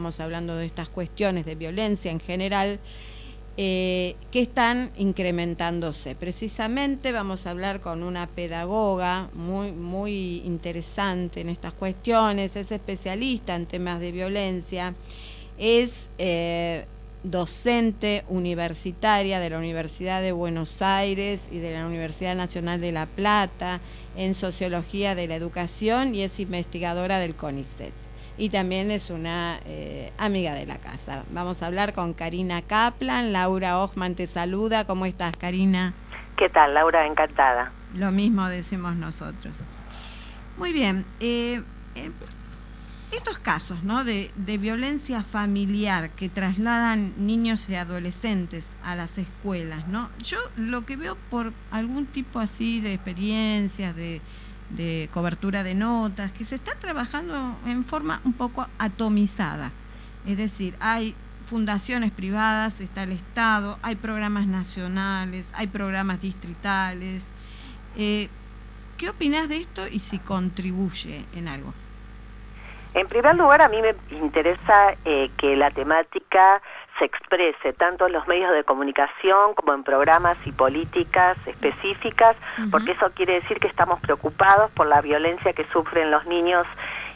estamos hablando de estas cuestiones de violencia en general, que están incrementándose. Precisamente vamos a hablar con una pedagoga muy interesante en estas cuestiones, es especialista en temas de violencia, es docente universitaria de la Universidad de Buenos Aires y de la Universidad Nacional de La Plata en Sociología de la Educación y es investigadora del CONICET. Y también es una amiga de la casa. Vamos a hablar con Karina Kaplan. Laura Hochman te saluda. ¿Cómo estás, Karina? ¿Qué tal, Laura? Encantada. Lo mismo decimos nosotros. Muy bien. Estos casos, ¿no?, de violencia familiar que trasladan niños y adolescentes a las escuelas, ¿no? Yo lo que veo por algún tipo así de experiencias, de cobertura de notas, que se está trabajando en forma un poco atomizada. Es decir, hay fundaciones privadas, está el Estado, hay programas nacionales, hay programas distritales. ¿Qué opinás de esto y si contribuye en algo? En primer lugar, a mí me interesa que la temática se exprese tanto en los medios de comunicación como en programas y políticas específicas, porque eso quiere decir que estamos preocupados por la violencia que sufren los niños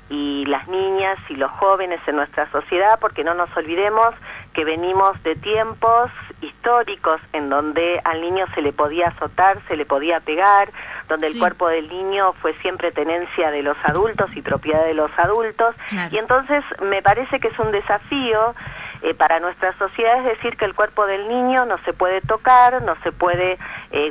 y las niñas y los jóvenes en nuestra sociedad, porque no nos olvidemos que venimos de tiempos históricos en donde al niño se le podía azotar, se le podía pegar, donde el cuerpo del niño fue siempre tenencia de los adultos y propiedad de los adultos, y entonces me parece que es un desafío para nuestra sociedad, es decir, que el cuerpo del niño no se puede tocar, no se puede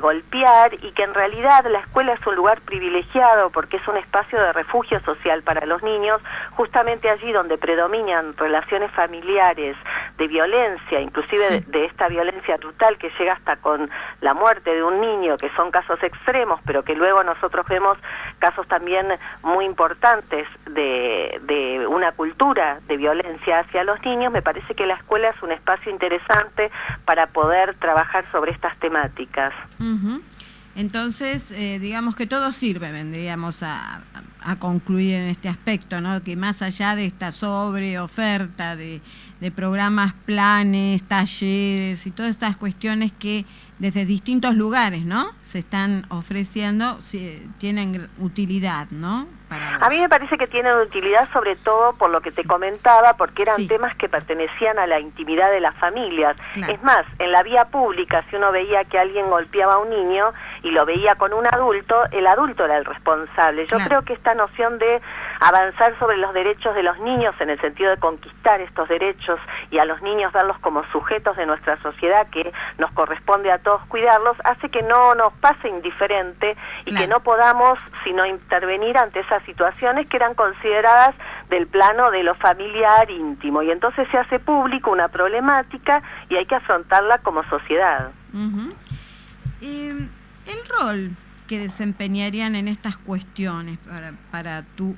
golpear, y que en realidad la escuela es un lugar privilegiado porque es un espacio de refugio social para los niños, justamente allí donde predominan relaciones familiares de violencia, inclusive de esta violencia brutal que llega hasta con la muerte de un niño, que son casos extremos, pero que luego nosotros vemos casos también muy importantes de una cultura de violencia hacia los niños. Me parece que la escuela es un espacio interesante para poder trabajar sobre estas temáticas. Entonces, digamos que todo sirve, vendríamos a concluir en este aspecto, ¿no? Que más allá de esta sobreoferta de programas, planes, talleres y todas estas cuestiones que desde distintos lugares, ¿no?, se están ofreciendo, tienen utilidad, ¿no? A mí me parece que tienen utilidad sobre todo por lo que te comentaba, porque eran temas que pertenecían a la intimidad de las familias. Es más, en la vía pública, si uno veía que alguien golpeaba a un niño y lo veía con un adulto, el adulto era el responsable. Yo creo que esta noción de avanzar sobre los derechos de los niños, en el sentido de conquistar estos derechos y a los niños verlos como sujetos de nuestra sociedad, que nos corresponde a todos cuidarlos, hace que no nos pase indiferente y que no podamos sino intervenir ante esas situaciones que eran consideradas del plano de lo familiar íntimo, y entonces se hace público una problemática y hay que afrontarla como sociedad. El rol que desempeñarían en estas cuestiones para tu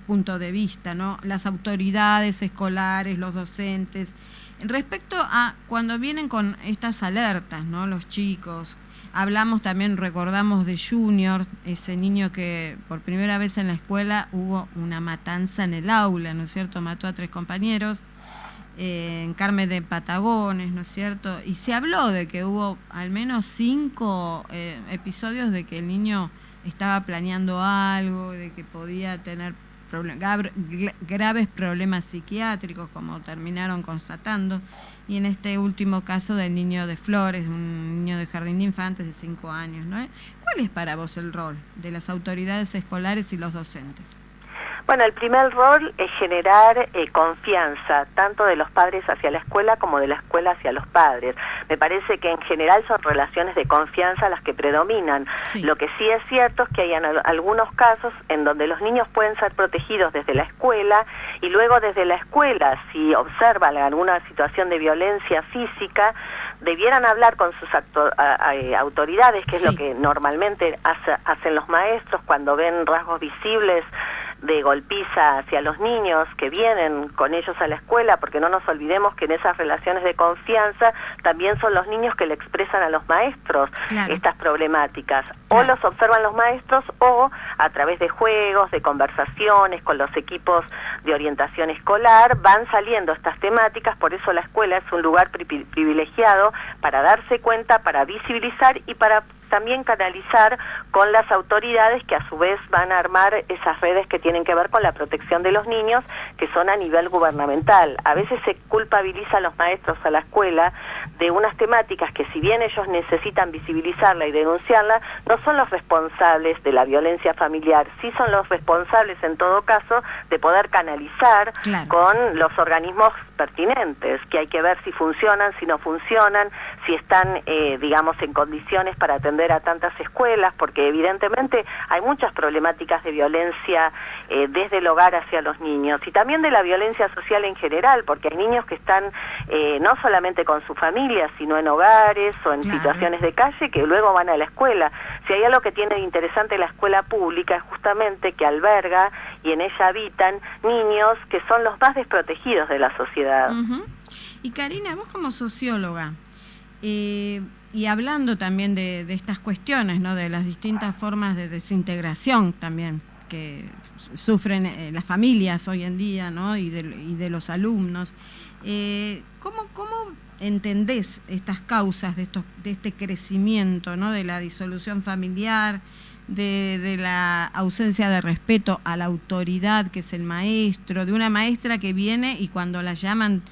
punto de vista, ¿no?, las autoridades escolares, los docentes, respecto a cuando vienen con estas alertas, ¿no?, los chicos. Hablamos también, recordamos de Junior, ese niño que por primera vez en la escuela hubo una matanza en el aula, ¿no es cierto? Mató a 3 compañeros, en Carmen de Patagones, ¿no es cierto? Y se habló de que hubo al menos 5 episodios de que el niño estaba planeando algo, de que podía tener graves problemas psiquiátricos, como terminaron constatando, y en este último caso del niño de Flores, un niño de jardín de infantes de 5 años, ¿no? ¿Cuál es para vos el rol de las autoridades escolares y los docentes? Bueno, el primer rol es generar confianza, tanto de los padres hacia la escuela como de la escuela hacia los padres. Me parece que en general son relaciones de confianza las que predominan. Lo que sí es cierto es que hay algunos casos en donde los niños pueden ser protegidos desde la escuela, y luego desde la escuela, si observan alguna situación de violencia física, debieran hablar con sus autoridades, que es lo que normalmente hacen los maestros cuando ven rasgos visibles de golpiza hacia los niños que vienen con ellos a la escuela, porque no nos olvidemos que en esas relaciones de confianza también son los niños que le expresan a los maestros estas problemáticas, o los observan los maestros o a través de juegos, de conversaciones con los equipos de orientación escolar van saliendo estas temáticas. Por eso la escuela es un lugar privilegiado para darse cuenta, para visibilizar y para también canalizar con las autoridades que a su vez van a armar esas redes que tienen que ver con la protección de los niños, que son a nivel gubernamental. A veces se culpabiliza a los maestros, a la escuela, de unas temáticas que si bien ellos necesitan visibilizarla y denunciarla, no son los responsables de la violencia familiar, sí son los responsables en todo caso de poder canalizar con los organismos pertinentes, que hay que ver si funcionan, si no funcionan, si están, digamos, en condiciones para atender a tantas escuelas, porque evidentemente hay muchas problemáticas de violencia desde el hogar hacia los niños, y también de la violencia social en general, porque hay niños que están no solamente con su familia, sino en hogares o en situaciones de calle que luego van a la escuela. Si hay algo que tiene de interesante la escuela pública es justamente que alberga y en ella habitan niños que son los más desprotegidos de la sociedad. Y Karina, vos como socióloga, y hablando también de estas cuestiones, ¿no?, de las distintas formas de desintegración también que sufren las familias hoy en día, ¿no?, y de los alumnos, ¿cómo entendés estas causas de este crecimiento, ¿no?, de la disolución familiar, de la ausencia de respeto a la autoridad que es el maestro, de una maestra que viene y cuando la llaman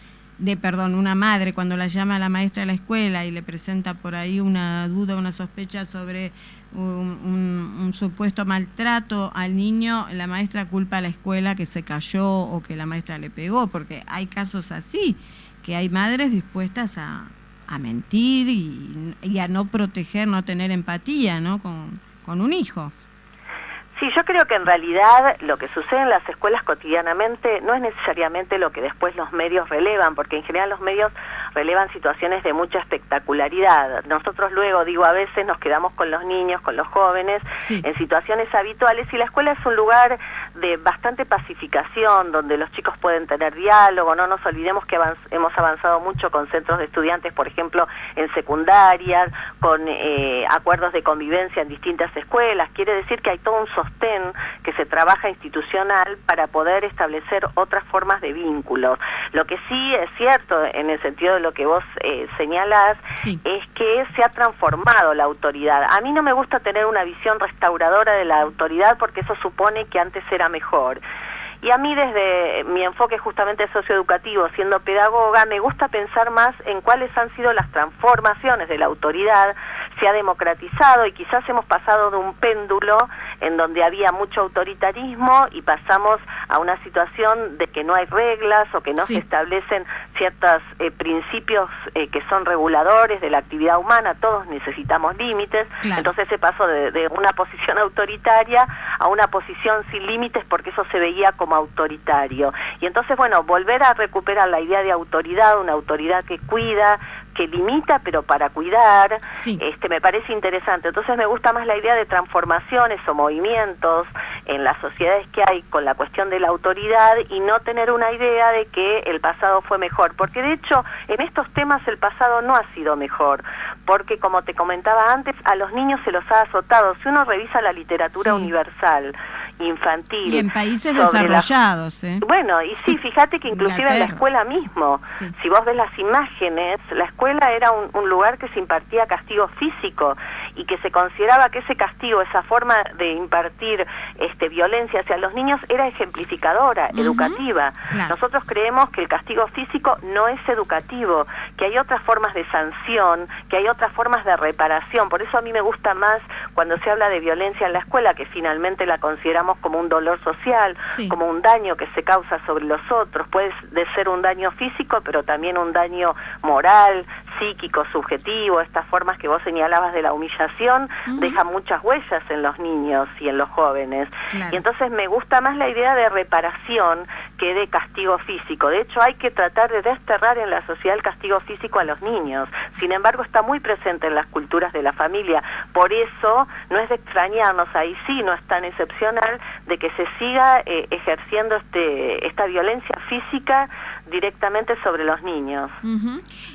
una madre cuando la llama a la maestra de la escuela y le presenta por ahí una duda, una sospecha sobre un supuesto maltrato al niño, la maestra culpa a la escuela que se cayó o que la maestra le pegó, porque hay casos así, que hay madres dispuestas a mentir y a no proteger, no tener empatía, ¿no?, con un hijo. Sí, yo creo que en realidad lo que sucede en las escuelas cotidianamente no es necesariamente lo que después los medios relevan, porque en general los medios relevan situaciones de mucha espectacularidad. Nosotros luego, a veces nos quedamos con los niños, con los jóvenes, en situaciones habituales, y la escuela es un lugar de bastante pacificación, donde los chicos pueden tener diálogo. No nos olvidemos que hemos avanzado mucho con centros de estudiantes, por ejemplo, en secundarias, con acuerdos de convivencia en distintas escuelas. Quiere decir que hay todo un sostén que se trabaja institucional para poder establecer otras formas de vínculos. Lo que sí es cierto, en el sentido de lo que vos señalás, es que se ha transformado la autoridad. A mí no me gusta tener una visión restauradora de la autoridad, porque eso supone que antes era mejor. Y a mí, desde mi enfoque justamente socioeducativo, siendo pedagoga, me gusta pensar más en cuáles han sido las transformaciones de la autoridad. Se ha democratizado y quizás hemos pasado de un péndulo en donde había mucho autoritarismo y pasamos a una situación de que no hay reglas o que no se establecen ciertos principios que son reguladores de la actividad humana. Todos necesitamos límites. Entonces se pasó de una posición autoritaria a una posición sin límites, porque eso se veía como autoritario. Y entonces, bueno, volver a recuperar la idea de autoridad, una autoridad que cuida, que limita, pero para cuidar, me parece interesante. Entonces me gusta más la idea de transformaciones o movimientos en las sociedades que hay con la cuestión de la autoridad, y no tener una idea de que el pasado fue mejor, porque de hecho en estos temas el pasado no ha sido mejor, porque como te comentaba antes, a los niños se los ha azotado. Si uno revisa la literatura universal, infantil, y en países desarrollados, Bueno, y sí, fíjate que inclusive en la escuela mismo, si vos ves las imágenes, la escuela era un lugar que se impartía castigo físico, y que se consideraba que ese castigo, esa forma de impartir violencia hacia los niños, era ejemplificadora, educativa. Nosotros creemos que el castigo físico no es educativo, que hay otras formas de sanción, que hay otras formas de reparación. Por eso a mí me gusta más cuando se habla de violencia en la escuela, que finalmente la consideramos como un dolor social, como un daño que se causa sobre los otros. Puede ser un daño físico, pero también un daño moral, psíquico, subjetivo. Estas formas que vos señalabas de la humillación dejan muchas huellas en los niños y en los jóvenes. Y entonces me gusta más la idea de reparación que de castigo físico. De hecho, hay que tratar de desterrar en la sociedad el castigo físico a los niños. Sin embargo, está muy presente en las culturas de la familia. Por eso no es de extrañarnos, ahí sí no es tan excepcional, evitar de que se siga ejerciendo esta violencia física directamente sobre los niños.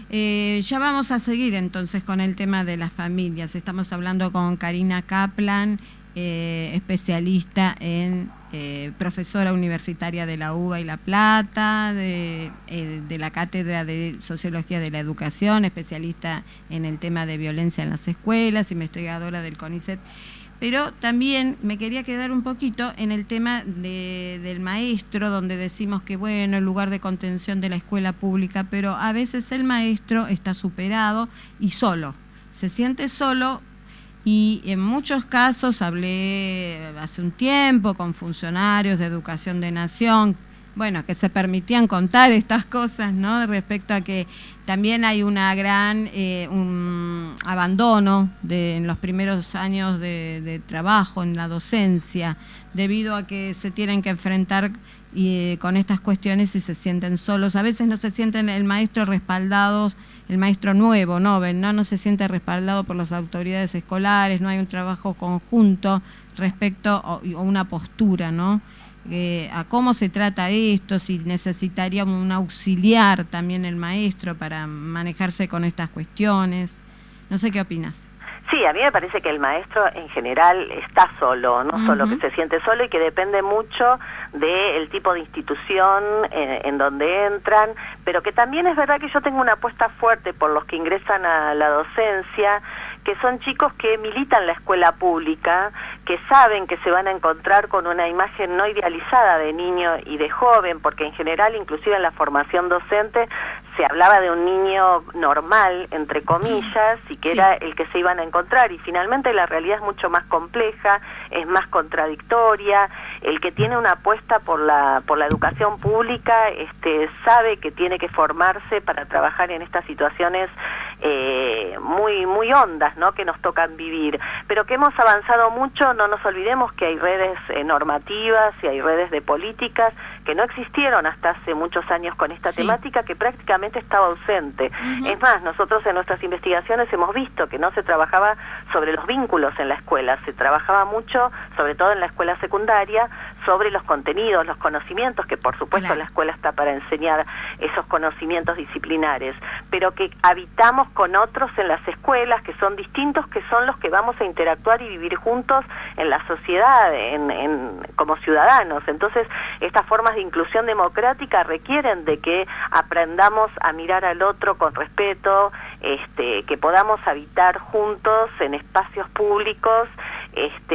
Ya vamos a seguir entonces con el tema de las familias. Estamos hablando con Karina Kaplan, especialista en profesora universitaria de la UBA y La Plata, de la Cátedra de Sociología de la Educación, especialista en el tema de violencia en las escuelas, investigadora del CONICET. Pero también me quería quedar un poquito en el tema del maestro, donde decimos que, bueno, el lugar de contención de la escuela pública, pero a veces el maestro está superado y solo, se siente solo. Y en muchos casos hablé hace un tiempo con funcionarios de Educación de Nación, bueno, que se permitían contar estas cosas, ¿no? Respecto a que también hay una gran un abandono en los primeros años de trabajo en la docencia, debido a que se tienen que enfrentar con estas cuestiones y se sienten solos. A veces no se sienten el maestro respaldados, el maestro nuevo, no se siente respaldado por las autoridades escolares, no hay un trabajo conjunto respecto a una postura, ¿no? A cómo se trata esto, si necesitaría un auxiliar también el maestro para manejarse con estas cuestiones. No sé qué opinas. Sí, a mí me parece que el maestro en general está solo, no solo que se siente solo, y que depende mucho del tipo de institución en donde entran, pero que también es verdad que yo tengo una apuesta fuerte por los que ingresan a la docencia, que son chicos que militan la escuela pública, que saben que se van a encontrar con una imagen no idealizada de niño y de joven, porque en general, inclusive en la formación docente, se hablaba de un niño normal, entre comillas, y que era el que se iban a encontrar, y finalmente la realidad es mucho más compleja, es más contradictoria. El que tiene una apuesta por la educación pública sabe que tiene que formarse para trabajar en estas situaciones muy hondas, ¿no?, que nos tocan vivir, pero que hemos avanzado mucho. No nos olvidemos que hay redes normativas y hay redes de políticas que no existieron hasta hace muchos años con esta temática, que prácticamente estaba ausente. Es más, nosotros en nuestras investigaciones hemos visto que no se trabajaba sobre los vínculos en la escuela, se trabajaba mucho, sobre todo en la escuela secundaria, sobre los contenidos, los conocimientos, que por supuesto la escuela está para enseñar esos conocimientos disciplinares, pero que habitamos con otros en las escuelas que son distintos, que son los que vamos a interactuar y vivir juntos en la sociedad, como ciudadanos. Entonces, estas formas de inclusión democrática requieren de que aprendamos a mirar al otro con respeto, que podamos habitar juntos en espacios públicos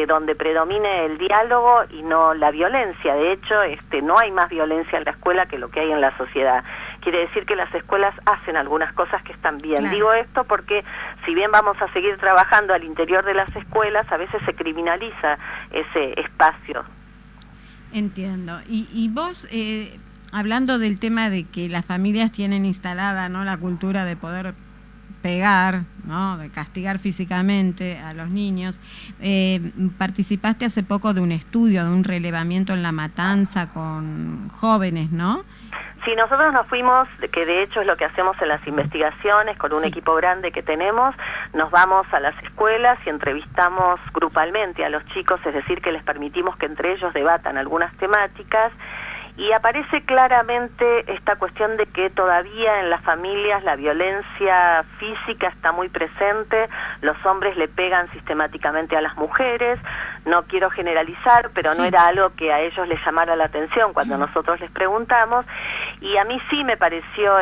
donde predomine el diálogo y no la violencia. De hecho, no hay más violencia en la escuela que lo que hay en la sociedad. Quiere decir que las escuelas hacen algunas cosas que están bien. Claro. Digo esto porque si bien vamos a seguir trabajando al interior de las escuelas, a veces se criminaliza ese espacio. Entiendo. Y vos, hablando del tema de que las familias tienen instalada, ¿no?, la cultura de poder pegar, ¿no?, de castigar físicamente a los niños, participaste hace poco de un estudio, de un relevamiento en La Matanza con jóvenes, ¿no? Sí, nosotros nos fuimos, que de hecho es lo que hacemos en las investigaciones, con un equipo grande que tenemos, nos vamos a las escuelas y entrevistamos grupalmente a los chicos, es decir, que les permitimos que entre ellos debatan algunas temáticas, y aparece claramente esta cuestión de que todavía en las familias la violencia física está muy presente, los hombres le pegan sistemáticamente a las mujeres. No quiero generalizar, pero no era algo que a ellos les llamara la atención cuando nosotros les preguntamos, y a mí sí me pareció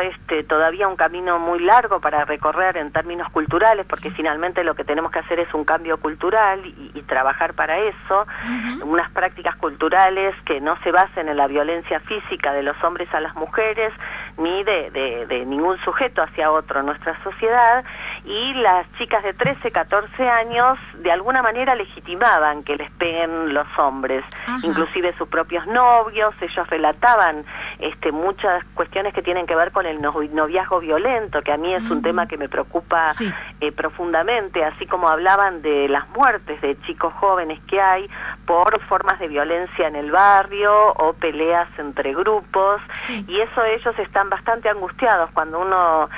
todavía un camino muy largo para recorrer en términos culturales, porque finalmente lo que tenemos que hacer es un cambio cultural y trabajar para eso, unas prácticas culturales que no se basen en la violencia física de los hombres a las mujeres, ni de ningún sujeto hacia otro en nuestra sociedad, y las chicas de 13, 14 años de alguna manera legitimaban que les peguen los hombres, inclusive sus propios novios. Ellos relataban muchas cuestiones que tienen que ver con el noviazgo violento, que a mí es un tema que me preocupa profundamente, así como hablaban de las muertes de chicos jóvenes que hay por formas de violencia en el barrio o peleas entre grupos, y eso ellos están bastante angustiados cuando uno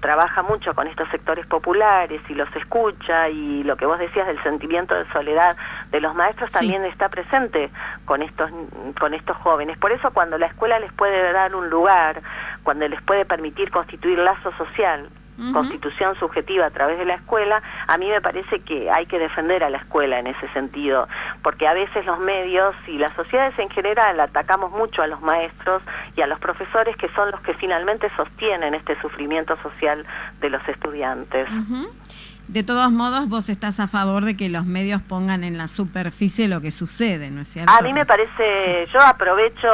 trabaja mucho con estos sectores populares y los escucha, y lo que vos decías del sentimiento de soledad de los maestros también está presente con estos jóvenes. Por eso cuando la escuela les puede dar un lugar, cuando les puede permitir constituir lazo social, constitución subjetiva a través de la escuela, a mí me parece que hay que defender a la escuela en ese sentido, porque a veces los medios y las sociedades en general atacamos mucho a los maestros y a los profesores, que son los que finalmente sostienen este sufrimiento social de los estudiantes. De todos modos, vos estás a favor de que los medios pongan en la superficie lo que sucede, ¿no es cierto? A mí me parece, yo aprovecho,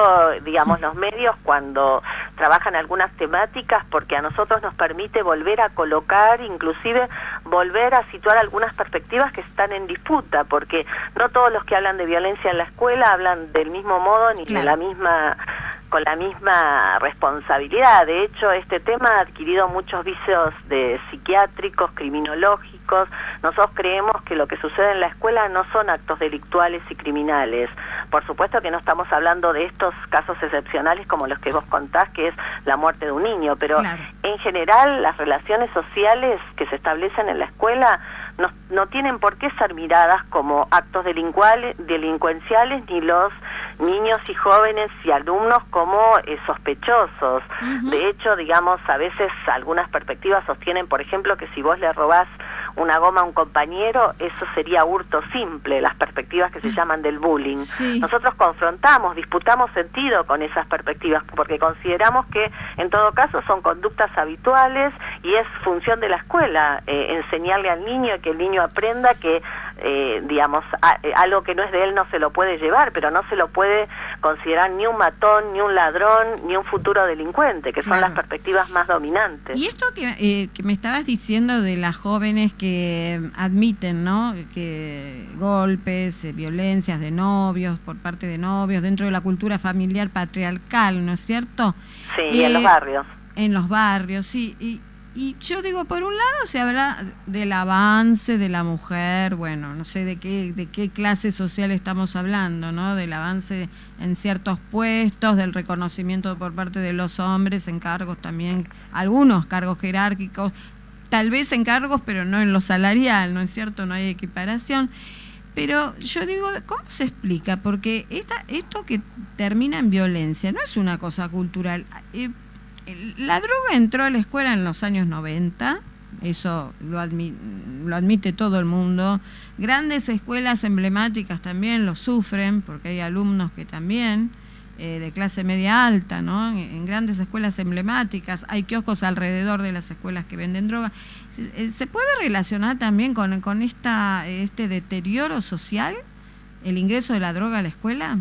digamos, los medios cuando trabajan algunas temáticas, porque a nosotros nos permite volver a colocar, inclusive volver a situar algunas perspectivas que están en disputa, porque no todos los que hablan de violencia en la escuela hablan del mismo modo ni de la misma, con la misma responsabilidad. De hecho, este tema ha adquirido muchos vicios psiquiátricos, criminológicos. Nosotros creemos que lo que sucede en la escuela no son actos delictuales y criminales. Por supuesto que no estamos hablando de estos casos excepcionales como los que vos contás, que es la muerte de un niño, pero en general las relaciones sociales que se establecen en la escuela no tienen por qué ser miradas como actos delincuenciales, ni los niños y jóvenes y alumnos como sospechosos. De hecho, digamos, a veces algunas perspectivas sostienen, por ejemplo, que si vos le robás una goma a un compañero, eso sería hurto simple, las perspectivas que se llaman del bullying. Nosotros confrontamos, disputamos sentido con esas perspectivas, porque consideramos que en todo caso son conductas habituales y es función de la escuela enseñarle al niño, que el niño aprenda que digamos, algo que no es de él no se lo puede llevar, pero no se lo puede considerar ni un matón, ni un ladrón, ni un futuro delincuente, que son las perspectivas más dominantes. Y esto que me estabas diciendo de las jóvenes que admiten, ¿no?, que golpes, violencias de novios, por parte de novios, dentro de la cultura familiar patriarcal, ¿no es cierto? Sí, en los barrios. En los barrios, sí. Y yo digo, por un lado se habla del avance de la mujer, bueno, no sé de qué clase social estamos hablando, ¿no? Del avance en ciertos puestos, del reconocimiento por parte de los hombres en cargos también, algunos cargos jerárquicos, tal vez en cargos, pero no en lo salarial, ¿no es cierto? No hay equiparación. Pero yo digo, ¿cómo se explica? Porque esto que termina en violencia no es una cosa cultural. La droga entró a la escuela en los años 90, eso lo admite todo el mundo. Grandes escuelas emblemáticas también lo sufren, porque hay alumnos que también, de clase media alta, ¿no? En grandes escuelas emblemáticas, hay kioscos alrededor de las escuelas que venden droga. ¿Se puede relacionar también con este deterioro social, el ingreso de la droga a la escuela?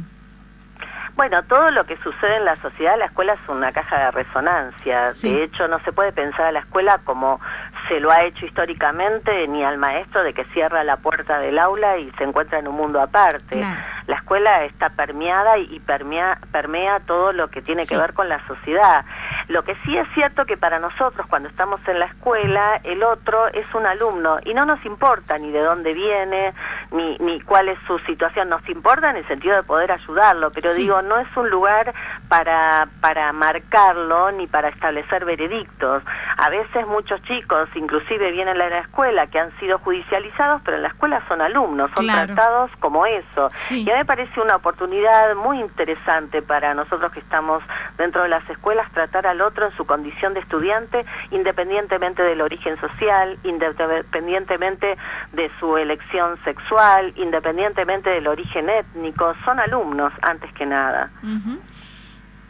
Bueno, todo lo que sucede en la sociedad, la escuela es una caja de resonancia. De hecho, no se puede pensar a la escuela como se lo ha hecho históricamente, ni al maestro de que cierra la puerta del aula y se encuentra en un mundo aparte. La escuela está permeada y permea todo lo que tiene que ver con la sociedad. Lo que sí es cierto que para nosotros, cuando estamos en la escuela, el otro es un alumno y no nos importa ni de dónde viene, ni cuál es su situación. Nos importa en el sentido de poder ayudarlo, pero digo, no es un lugar para marcarlo ni para establecer veredictos. A veces muchos chicos, inclusive vienen a la escuela, que han sido judicializados, pero en la escuela son alumnos, son tratados como eso. Y a mí me parece una oportunidad muy interesante para nosotros que estamos dentro de las escuelas, tratar al otro en su condición de estudiante, independientemente del origen social, independientemente de su elección sexual, independientemente del origen étnico. Son alumnos antes que nada.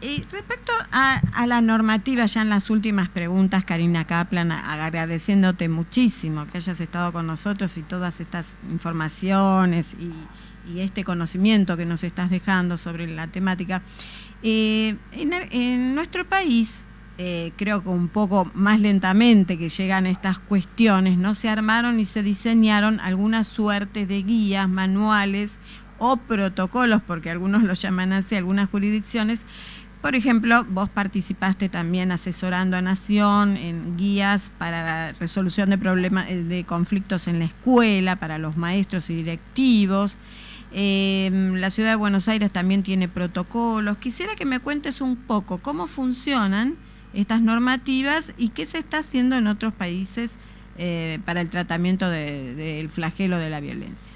Y respecto a la normativa, ya en las últimas preguntas, Karina Kaplan, agradeciéndote muchísimo que hayas estado con nosotros y todas estas informaciones y este conocimiento que nos estás dejando sobre la temática. En nuestro país, creo que un poco más lentamente que llegan estas cuestiones, ¿no? Se armaron y se diseñaron algunas suertes de guías, manuales o protocolos, porque algunos lo llaman así, algunas jurisdicciones. Por ejemplo, vos participaste también asesorando a Nación en guías para la resolución de problemas, de conflictos en la escuela, para los maestros y directivos. La Ciudad de Buenos Aires también tiene protocolos. Quisiera que me cuentes un poco cómo funcionan estas normativas y qué se está haciendo en otros países para el tratamiento del flagelo de la violencia.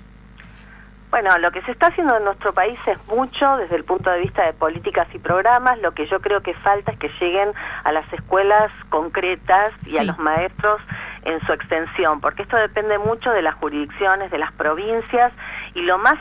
Bueno, lo que se está haciendo en nuestro país es mucho desde el punto de vista de políticas y programas. Lo que yo creo que falta es que lleguen a las escuelas concretas y a los maestros en su extensión, porque esto depende mucho de las jurisdicciones, de las provincias, y lo más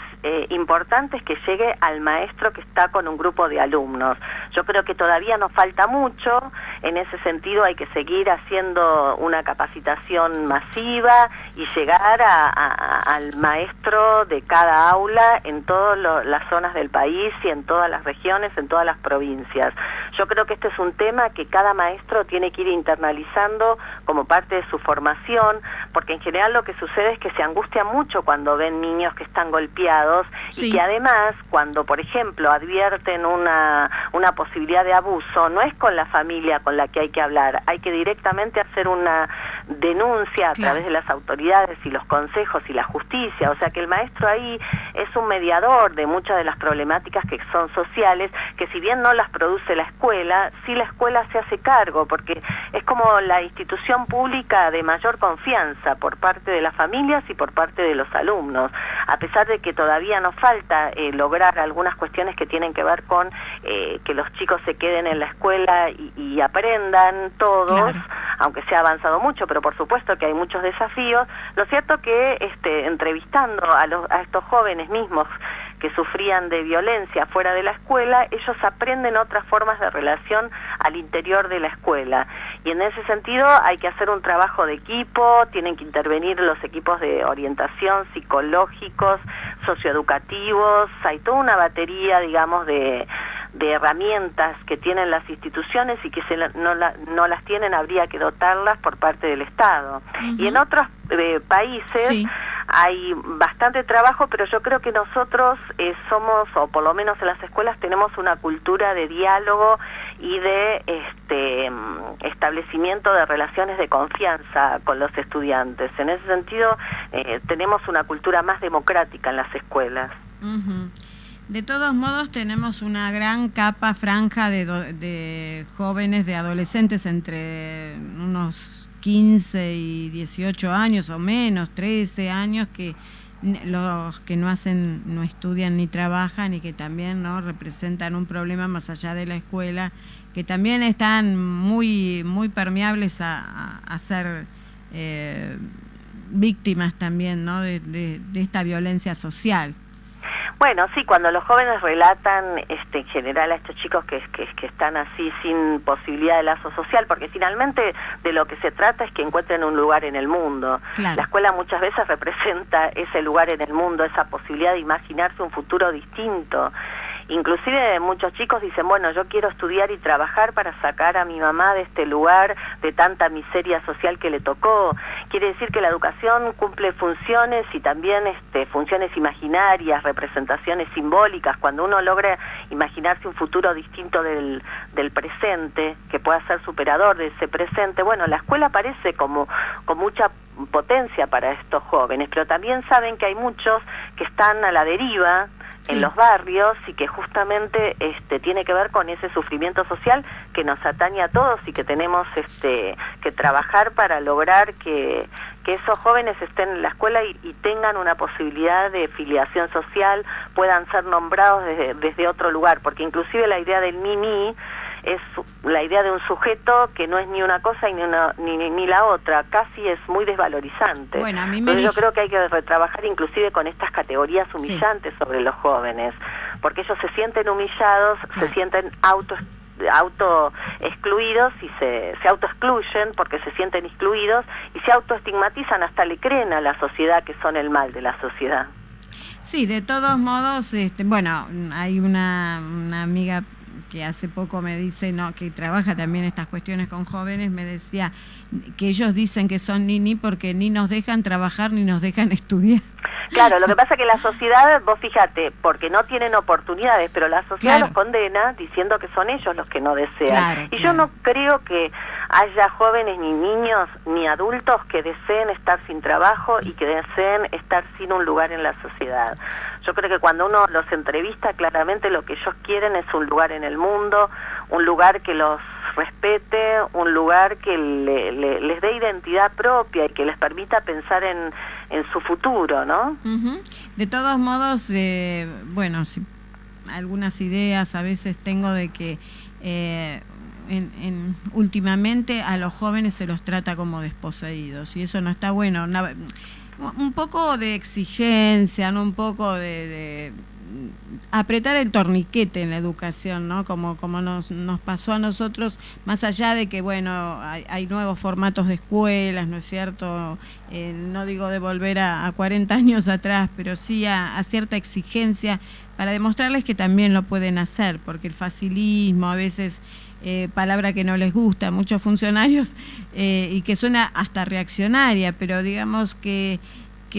importante es que llegue al maestro que está con un grupo de alumnos. Yo creo que todavía nos falta mucho, en ese sentido hay que seguir haciendo una capacitación masiva y llegar al maestro de cada aula en todas las zonas del país y en todas las regiones, en todas las provincias. Yo creo que este es un tema que cada maestro tiene que ir internalizando como parte de su formación, porque en general lo que sucede es que se angustia mucho cuando ven niños que están golpeados y que además cuando, por ejemplo, advierten una posibilidad de abuso, no es con la familia con la que hay que hablar, hay que directamente hacer una denuncia a través de las autoridades y los consejos y la justicia. O sea que el maestro ahí es un mediador de muchas de las problemáticas que son sociales, que si bien no las produce la escuela, sí la escuela se hace cargo, porque es como la institución pública de mayor confianza por parte de las familias y por parte de los alumnos, a pesar de que todavía nos falta lograr algunas cuestiones que tienen que ver con que los chicos se queden en la escuela y aprendan todos, aunque se ha avanzado mucho, pero por supuesto que hay muchos desafíos. Lo cierto que entrevistando a estos jóvenes mismos que sufrían de violencia fuera de la escuela, ellos aprenden otras formas de relación al interior de la escuela. Y en ese sentido hay que hacer un trabajo de equipo, tienen que intervenir los equipos de orientación, psicológicos, socioeducativos, hay toda una batería, digamos, de herramientas que tienen las instituciones y que no las tienen, habría que dotarlas por parte del Estado. Y en otros países hay bastante trabajo, pero yo creo que nosotros somos, o por lo menos en las escuelas tenemos una cultura de diálogo y de establecimiento de relaciones de confianza con los estudiantes. En ese sentido, tenemos una cultura más democrática en las escuelas. De todos modos, tenemos una gran franja de jóvenes, de adolescentes entre unos 15 y 18 años o menos, 13 años, que los que no estudian ni trabajan y que también representan un problema más allá de la escuela, que también están muy permeables a ser víctimas también, de esta violencia social. Bueno, sí, cuando los jóvenes relatan en general a estos chicos que están así sin posibilidad de lazo social, porque finalmente de lo que se trata es que encuentren un lugar en el mundo. La escuela muchas veces representa ese lugar en el mundo, esa posibilidad de imaginarse un futuro distinto. Inclusive muchos chicos dicen, bueno, yo quiero estudiar y trabajar para sacar a mi mamá de este lugar de tanta miseria social que le tocó. Quiere decir que la educación cumple funciones y también funciones imaginarias, representaciones simbólicas. Cuando uno logra imaginarse un futuro distinto del presente, que pueda ser superador de ese presente, bueno, la escuela aparece con mucha potencia para estos jóvenes, pero también saben que hay muchos que están a la deriva en los barrios y que justamente tiene que ver con ese sufrimiento social que nos atañe a todos y que tenemos que trabajar para lograr que esos jóvenes estén en la escuela y tengan una posibilidad de filiación social, puedan ser nombrados desde otro lugar, porque inclusive la idea del Nini es la idea de un sujeto que no es ni una cosa ni la otra, casi es muy desvalorizante. Bueno, a mí yo creo que hay que retrabajar inclusive con estas categorías humillantes sobre los jóvenes, porque ellos se sienten humillados, se sienten auto excluidos y se autoexcluyen porque se sienten excluidos y se autoestigmatizan, hasta le creen a la sociedad que son el mal de la sociedad. Sí, de todos modos, bueno, hay una amiga que hace poco me dice, que trabaja también estas cuestiones con jóvenes, me decía que ellos dicen que son nini porque ni nos dejan trabajar ni nos dejan estudiar. Claro, lo que pasa es que la sociedad, vos fíjate, porque no tienen oportunidades, pero la sociedad los condena diciendo que son ellos los que no desean. Yo no creo que haya jóvenes ni niños ni adultos que deseen estar sin trabajo y que deseen estar sin un lugar en la sociedad. Yo creo que cuando uno los entrevista, claramente lo que ellos quieren es un lugar en el mundo, un lugar que los respete, un lugar que les dé identidad propia y que les permita pensar en su futuro, ¿no? Uh-huh. De todos modos, bueno, si algunas ideas a veces tengo de que últimamente a los jóvenes se los trata como desposeídos y eso no está bueno. Un poco de exigencia, ¿no? Un poco de apretar el torniquete en la educación, ¿no? Como nos pasó a nosotros, más allá de que, bueno, hay nuevos formatos de escuelas, ¿no es cierto? No digo de volver a 40 años atrás, pero sí a cierta exigencia para demostrarles que también lo pueden hacer, porque el facilismo, a veces, palabra que no les gusta a muchos funcionarios y que suena hasta reaccionaria, pero digamos que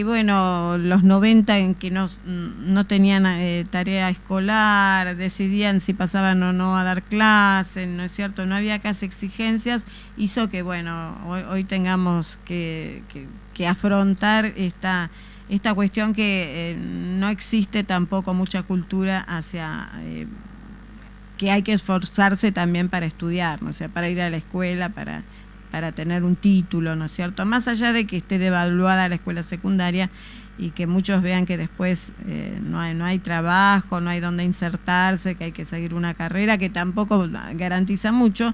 bueno, los 90 en que no tenían tarea escolar, decidían si pasaban o no a dar clases, ¿no es cierto? No había casi exigencias, hizo que, bueno, hoy tengamos que afrontar esta cuestión que no existe tampoco mucha cultura hacia que hay que esforzarse también para estudiar, ¿no? O sea, para ir a la escuela, para tener un título, ¿no es cierto? Más allá de que esté devaluada la escuela secundaria y que muchos vean que después no hay trabajo, no hay donde insertarse, que hay que seguir una carrera que tampoco garantiza mucho,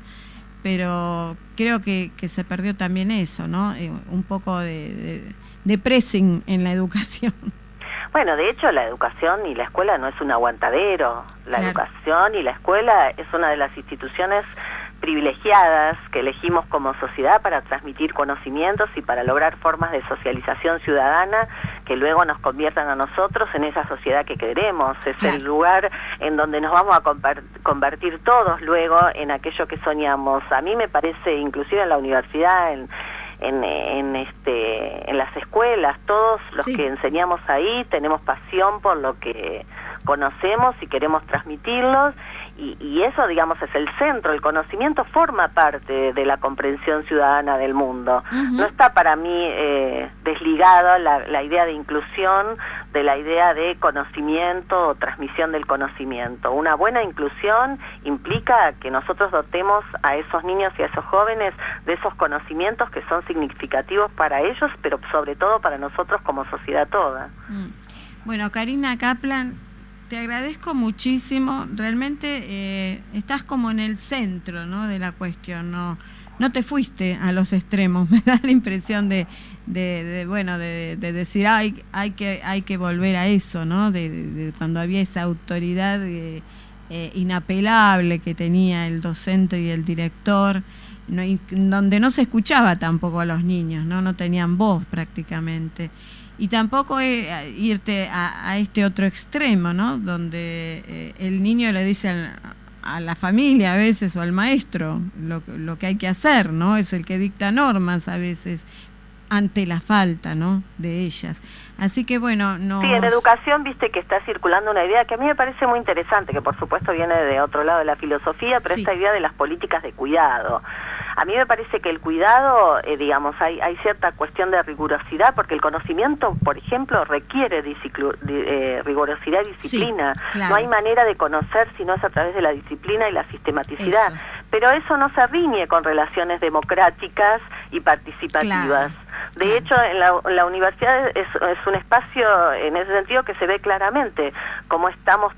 pero creo que se perdió también eso, ¿no? Un poco de pressing en la educación. Bueno, de hecho la educación y la escuela no es un aguantadero. La educación y la escuela es una de las instituciones privilegiadas que elegimos como sociedad para transmitir conocimientos y para lograr formas de socialización ciudadana que luego nos conviertan a nosotros en esa sociedad que queremos. Es el lugar en donde nos vamos a convertir todos luego en aquello que soñamos. A mí me parece, inclusive en la universidad, en las escuelas, todos los que enseñamos ahí tenemos pasión por lo que conocemos y queremos transmitirlos, y eso, digamos, es el centro. El conocimiento forma parte de la comprensión ciudadana del mundo. No está para mí desligado la idea de inclusión de la idea de conocimiento o transmisión del conocimiento. Una buena inclusión implica que nosotros dotemos a esos niños y a esos jóvenes de esos conocimientos que son significativos para ellos, pero sobre todo para nosotros como sociedad toda. Bueno, Karina Kaplan, te agradezco muchísimo. Realmente estás como en el centro, ¿no?, de la cuestión. No te fuiste a los extremos. Me da la impresión de decir hay que volver a eso, ¿no? De cuando había esa autoridad inapelable que tenía el docente y el director, ¿no? Y donde no se escuchaba tampoco a los niños, no tenían voz prácticamente. Y tampoco irte a este otro extremo, ¿no? Donde el niño le dice a la familia a veces o al maestro lo que hay que hacer, ¿no? Es el que dicta normas a veces ante la falta, ¿no?, de ellas. Así que bueno, Sí, en educación viste que está circulando una idea que a mí me parece muy interesante, que por supuesto viene de otro lado de la filosofía, pero esta idea de las políticas de cuidado. A mí me parece que el cuidado, digamos, hay cierta cuestión de rigurosidad, porque el conocimiento, por ejemplo, requiere rigurosidad y disciplina. Sí, claro. No hay manera de conocer si no es a través de la disciplina y la sistematicidad. Eso. Pero eso no se riñe con relaciones democráticas y participativas. Claro. De hecho, en la universidad es un espacio en ese sentido que se ve claramente cómo estamos,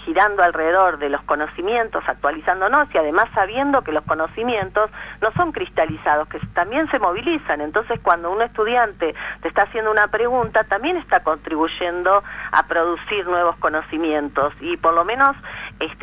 girando alrededor de los conocimientos, actualizándonos y además sabiendo que los conocimientos no son cristalizados, que también se movilizan. Entonces, cuando un estudiante te está haciendo una pregunta, también está contribuyendo a producir nuevos conocimientos, y por lo menos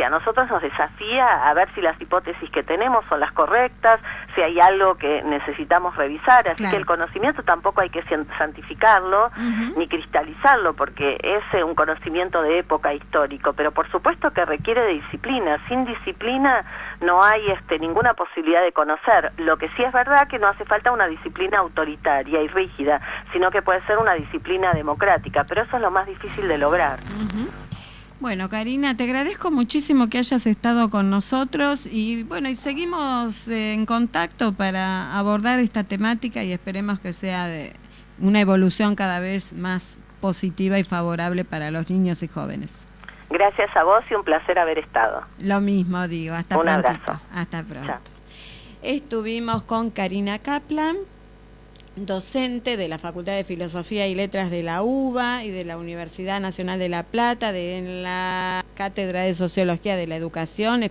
a nosotros nos desafía a ver si las hipótesis que tenemos son las correctas, si hay algo que necesitamos revisar. Así que el conocimiento tampoco hay que santificarlo ni cristalizarlo, porque es un conocimiento de época histórico, pero por supuesto que requiere de disciplina. Sin disciplina no hay ninguna posibilidad de conocer. Lo que sí es verdad que no hace falta una disciplina autoritaria y rígida, sino que puede ser una disciplina democrática, pero eso es lo más difícil de lograr. Bueno, Karina, te agradezco muchísimo que hayas estado con nosotros y bueno, y seguimos en contacto para abordar esta temática y esperemos que sea de una evolución cada vez más positiva y favorable para los niños y jóvenes. Gracias a vos y un placer haber estado. Lo mismo digo, hasta Un prontito. abrazo. Hasta pronto. Chao. Estuvimos con Karina Kaplan, docente de la Facultad de Filosofía y Letras de la UBA y de la Universidad Nacional de La Plata, de la Cátedra de Sociología de la Educación,